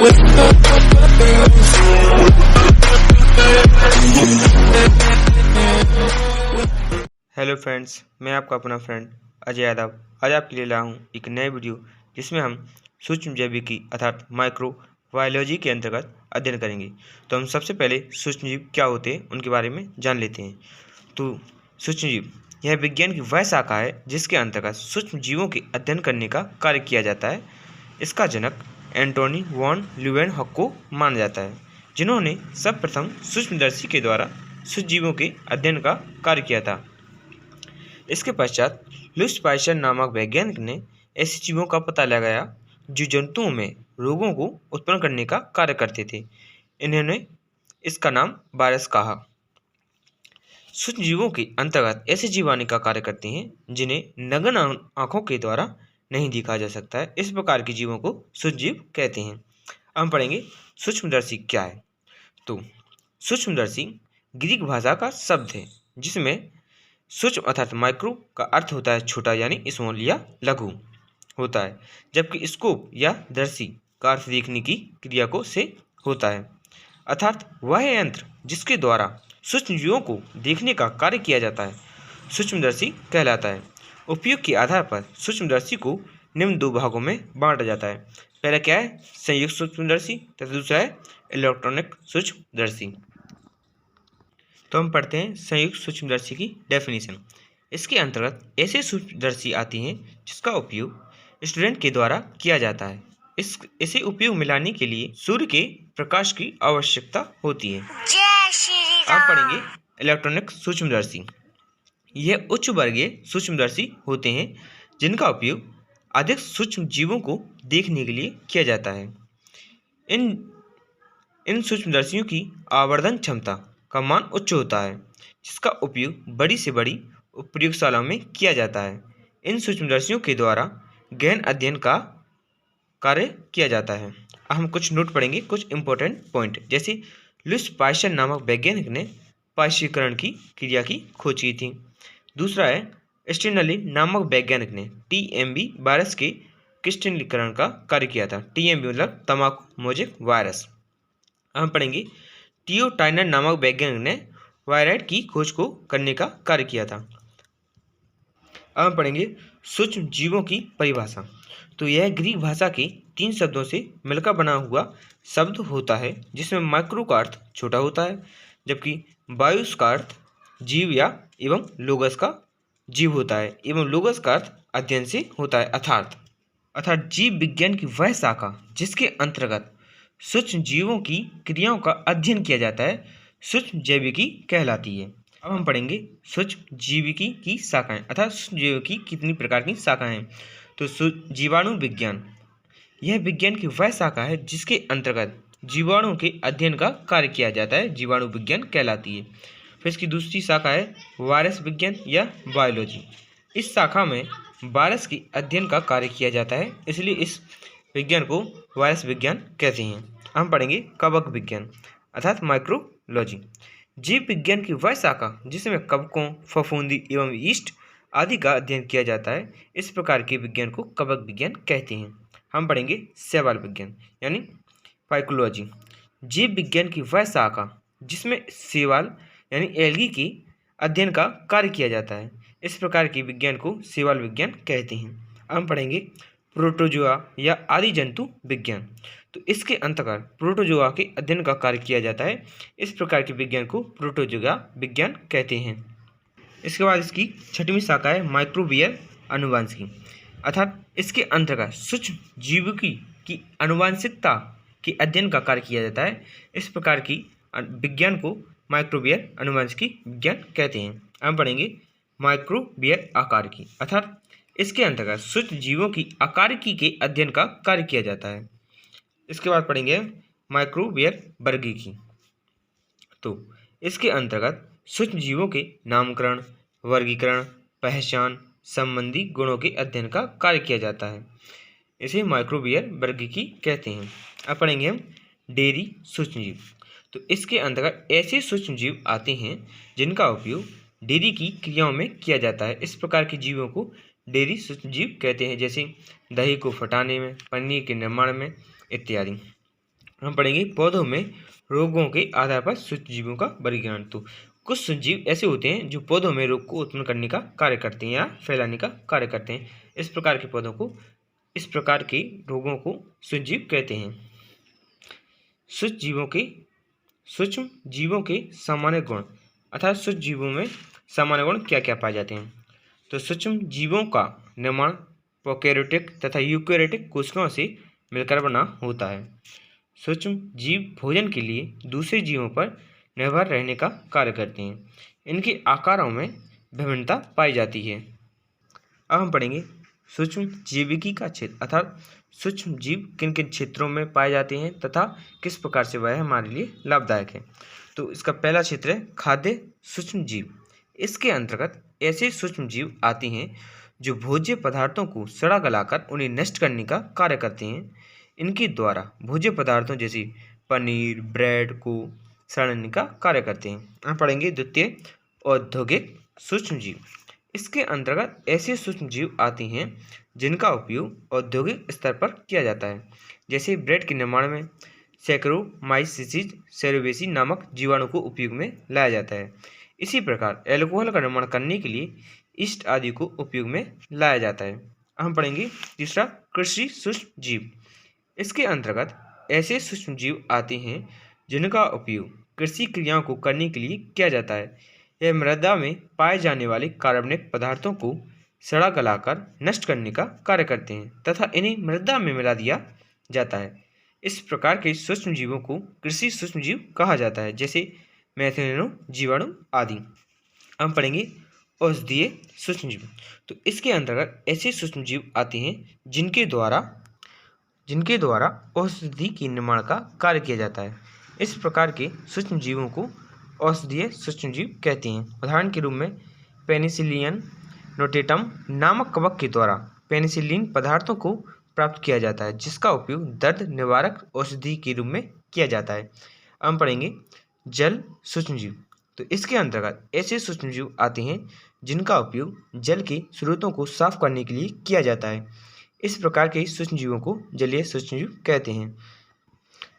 Hello friends, मैं आपका अपना फ्रेंड अजय यादव आज आपके लिए लाया हूँ एक नए वीडियो जिसमें हम सूक्ष्म जैविकी अर्थात माइक्रोबायोलॉजी के अंतर्गत अध्ययन करेंगे। तो हम सबसे पहले सूक्ष्म जीव क्या होते हैं उनके बारे में जान लेते हैं। तो सूक्ष्म जीव यह विज्ञान की वह शाखा है जिसके अंतर्गत सूक्ष्म जीवों के अध्ययन करने का कार्य किया जाता है। इसका जनक एंटोनी वॉन ल्यूवेनहॉक माना जाता है, जिन्होंने सर्वप्रथम सूक्ष्मदर्शी के द्वारा सूक्ष्म जीवों के अध्ययन का कार्य किया था। इसके पश्चात लुईस पाश्चर नामक वैज्ञानिक ने ऐसे जीवों का पता लगाया जो जंतुओं में रोगों को उत्पन्न करने का कार्य करते थे। इन्होंने इसका नाम वायरस कहा। सूक्ष्म जीवों के अंतर्गत ऐसे जीव आने का कार्य करते हैं जिन्हें नग्न आंखों के द्वारा नहीं देखा जा सकता है। इस प्रकार के जीवों को सूक्ष्म जीव कहते हैं। अब हम पढ़ेंगे सूक्ष्मदर्शी क्या है। तो सूक्ष्मदर्शी ग्रीक भाषा का शब्द है जिसमें सूक्ष्म अर्थात माइक्रो का अर्थ होता है छोटा यानी स्मॉल या लघु होता है, जबकि स्कोप या दर्शी का अर्थ देखने की क्रिया को से होता है, अर्थात वह यंत्र जिसके द्वारा सूक्ष्म जीवों को देखने का कार्य किया जाता है सूक्ष्मदर्शी कहलाता है। उपयोग के आधार पर सूक्ष्मदर्शी को निम्न दो भागों में बांटा जाता है। पहला क्या है, संयुक्त सूक्ष्मदर्शी तथा दूसरा है इलेक्ट्रॉनिक सूक्ष्मदर्शी। तो हम पढ़ते हैं संयुक्त सूक्ष्मदर्शी की डेफिनेशन। इसके अंतर्गत ऐसे सूक्ष्मदर्शी आती हैं जिसका उपयोग स्टूडेंट के द्वारा किया जाता है। इसे उपयोग में लाने के लिए सूर्य के प्रकाश की आवश्यकता होती है। आप पढ़ेंगे इलेक्ट्रॉनिक सूक्ष्मदर्शी। यह उच्च वर्गीय सूक्ष्मदर्शी होते हैं जिनका उपयोग अधिक सूक्ष्म जीवों को देखने के लिए किया जाता है। इन सूक्ष्मदर्शियों की आवर्धन क्षमता का मान उच्च होता है, जिसका उपयोग बड़ी से बड़ी प्रयोगशालाओं में किया जाता है। इन सूक्ष्मदर्शियों के द्वारा गहन अध्ययन का कार्य किया जाता है। हम कुछ नोट पढ़ेंगे, कुछ इंपॉर्टेंट पॉइंट, जैसे लुईस पाश्चर नामक वैज्ञानिक ने पाश्चरीकरण की क्रिया की खोज की थी। दूसरा है स्टेनली नामक वैज्ञानिक ने टीएमबी वायरस के क्रिस्टलीकरण का कार्य किया था। टीएमबी मतलब तंबाकू मोजेक वायरस। हम पढ़ेंगे टीओ टाइनर नामक वैज्ञानिक ने वायराइड की खोज को करने का कार्य किया था। अब हम पढ़ेंगे सूक्ष्म जीवों की परिभाषा। तो यह ग्रीक भाषा के 3 शब्दों से मिलकर बना हुआ शब्द होता है, जिसमें माइक्रो का अर्थ छोटा होता है, जबकि बायोस का अर्थ जीव या एवं लोगस का जीव होता है, एवं लोगस का अर्थ अध्ययन से होता है, अर्थात जीव विज्ञान की वह शाखा जिसके अंतर्गत सूक्ष्म जीवों की क्रियाओं का अध्ययन किया जाता है सूक्ष्म जैविकी कहलाती है। अब हम पढ़ेंगे सूक्ष्म जीविकी की शाखाएं, अर्थात सूक्ष्म जीवों की कितनी प्रकार की शाखाएं हैं। तो जीवाणु विज्ञान, यह विज्ञान की वह शाखा है जिसके अंतर्गत जीवाणुओं के अध्ययन का कार्य किया जाता है, जीवाणु विज्ञान कहलाती है। फिर इसकी दूसरी शाखा है वायरस विज्ञान या बायोलॉजी। इस शाखा में वायरस के अध्ययन का कार्य किया जाता है, इसलिए इस विज्ञान को वायरस विज्ञान कहते हैं। हम पढ़ेंगे कवक विज्ञान अर्थात माइक्रोलॉजी। जीव विज्ञान की वह शाखा जिसमें कवकों, फफूंदी एवं यीस्ट आदि का अध्ययन किया जाता है, इस प्रकार के विज्ञान को कवक विज्ञान कहते हैं। हम पढ़ेंगे शैवाल विज्ञान यानी फाइकोलॉजी। जीव विज्ञान की वह शाखा जिसमें शैवाल यानी एल्गी के अध्ययन का कार्य किया जाता है, इस प्रकार के विज्ञान को शैवाल विज्ञान कहते हैं। हम पढ़ेंगे प्रोटोजोआ या आदि जंतु विज्ञान। तो इसके अंतर्गत प्रोटोजोआ के अध्ययन का कार्य किया जाता है, इस प्रकार के विज्ञान को प्रोटोजोआ विज्ञान कहते हैं। इसके बाद इसकी छठवीं शाखा है माइक्रोबियल आनुवंशिकी, अर्थात इसके अंतर्गत सूक्ष्म जीविकी की आनुवंशिकता के अध्ययन का कार्य किया जाता है, इस प्रकार की विज्ञान को माइक्रोबियल आनुवंशिकी विज्ञान कहते हैं। हम पढ़ेंगे माइक्रोबियल आकारिकी, अर्थात इसके अंतर्गत सूक्ष्म जीवों की आकारिकी के अध्ययन का कार्य किया जाता है। इसके बाद पढ़ेंगे माइक्रोबियल वर्गीकी। तो इसके अंतर्गत सूक्ष्म जीवों के नामकरण, वर्गीकरण, पहचान संबंधी गुणों के अध्ययन का कार्य किया जाता है, इसे माइक्रोबियल वर्गीकी कहते हैं। अब पढ़ेंगे हम डेयरी सूक्ष्म जीव। तो इसके अंतर्गत ऐसे सूक्ष्म जीव आते हैं जिनका उपयोग डेयरी की क्रियाओं में किया जाता है, इस प्रकार के जीवों को डेयरी सूक्ष्मजीव कहते हैं, जैसे दही को फटाने में, पनीर के निर्माण में इत्यादि। हम पढ़ेंगे पौधों में रोगों के आधार पर सूक्ष्मजीवों का वर्गीकरण। तो कुछ सूक्ष्मजीव ऐसे होते हैं जो पौधों में रोग को उत्पन्न करने का कार्य करते हैं या फैलाने का कार्य करते हैं। इस प्रकार के रोगों को सूक्ष्मजीव कहते हैं। सूक्ष्म जीवों के सामान्य गुण अर्थात सूक्ष्म जीवों में सामान्य गुण क्या क्या पाए जाते हैं। तो सूक्ष्म जीवों का निर्माण प्रोकैरियोटिक तथा यूकैरियोटिक कोशिकाओं से मिलकर बना होता है। सूक्ष्म जीव भोजन के लिए दूसरे जीवों पर निर्भर रहने का कार्य करते हैं। इनके आकारों में विभिन्नता पाई जाती है। अब हम पढ़ेंगे सूक्ष्म जीविकी का क्षेत्र अर्थात सूक्ष्म जीव किन किन क्षेत्रों में पाए जाते हैं तथा किस प्रकार से वह हमारे लिए लाभदायक है। तो इसका पहला क्षेत्र है खाद्य सूक्ष्म जीव। इसके अंतर्गत ऐसे सूक्ष्म जीव आते हैं जो भोज्य पदार्थों को सड़ा गलाकर उन्हें नष्ट करने का कार्य करते हैं। इनके द्वारा भोज्य पदार्थों जैसे पनीर ब्रेड को सड़ने का कार्य करते हैं। हम पढ़ेंगे द्वितीय औद्योगिक सूक्ष्म जीव। इसके अंतर्गत ऐसे सूक्ष्म जीव आते हैं जिनका उपयोग औद्योगिक स्तर पर किया जाता है, जैसे ब्रेड के निर्माण में सैकरोमाइसिस सेरेबेसी नामक जीवाणु को उपयोग में लाया जाता है। इसी प्रकार एल्कोहल का निर्माण करने के लिए ईस्ट आदि को उपयोग में लाया जाता है। हम पढ़ेंगे तीसरा कृषि सूक्ष्म जीव। इसके अंतर्गत ऐसे सूक्ष्म जीव आते हैं जिनका उपयोग कृषि क्रियाओं को करने के लिए किया जाता है। यह मृदा में पाए जाने वाले कार्बनिक पदार्थों को सड़ा गलाकर नष्ट करने का कार्य करते हैं तथा इन्हें मृदा में मिला दिया जाता है। इस प्रकार के सूक्ष्म जीवों को कृषि सूक्ष्म जीव कहा जाता है, जैसे मैथेनो जीवाणु आदि। हम पढ़ेंगे औषधीय सूक्ष्म जीव। तो इसके अंतर्गत ऐसे सूक्ष्म जीव आते हैं जिनके द्वारा औषधि के निर्माण का कार्य किया जाता है। इस प्रकार के सूक्ष्म जीवों को औषधीय सूक्ष्म जीव कहते हैं। उदाहरण के रूप में पेनिसिलियम नोटेटम नामक कवक के द्वारा पेनिसिलिन पदार्थों को प्राप्त किया जाता है, जिसका उपयोग दर्द निवारक औषधि के रूप में किया जाता है। हम पढ़ेंगे जल सूक्ष्म जीव। तो इसके अंतर्गत ऐसे सूक्ष्म जीव आते हैं जिनका उपयोग जल के स्रोतों को साफ करने के लिए किया जाता है। इस प्रकार के सूक्ष्म जीवों को जलीय सूक्ष्म जीव कहते हैं।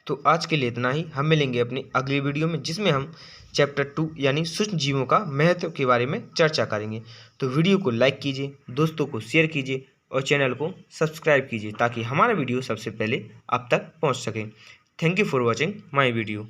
तो आज के लिए इतना ही। हम मिलेंगे अपनी अगली वीडियो में, जिसमें हम चैप्टर 2 यानी सूक्ष्म जीवों का महत्व के बारे में चर्चा करेंगे। तो वीडियो को लाइक कीजिए, दोस्तों को शेयर कीजिए और चैनल को सब्सक्राइब कीजिए ताकि हमारा वीडियो सबसे पहले आप तक पहुंच सके। Thank you for watching my video.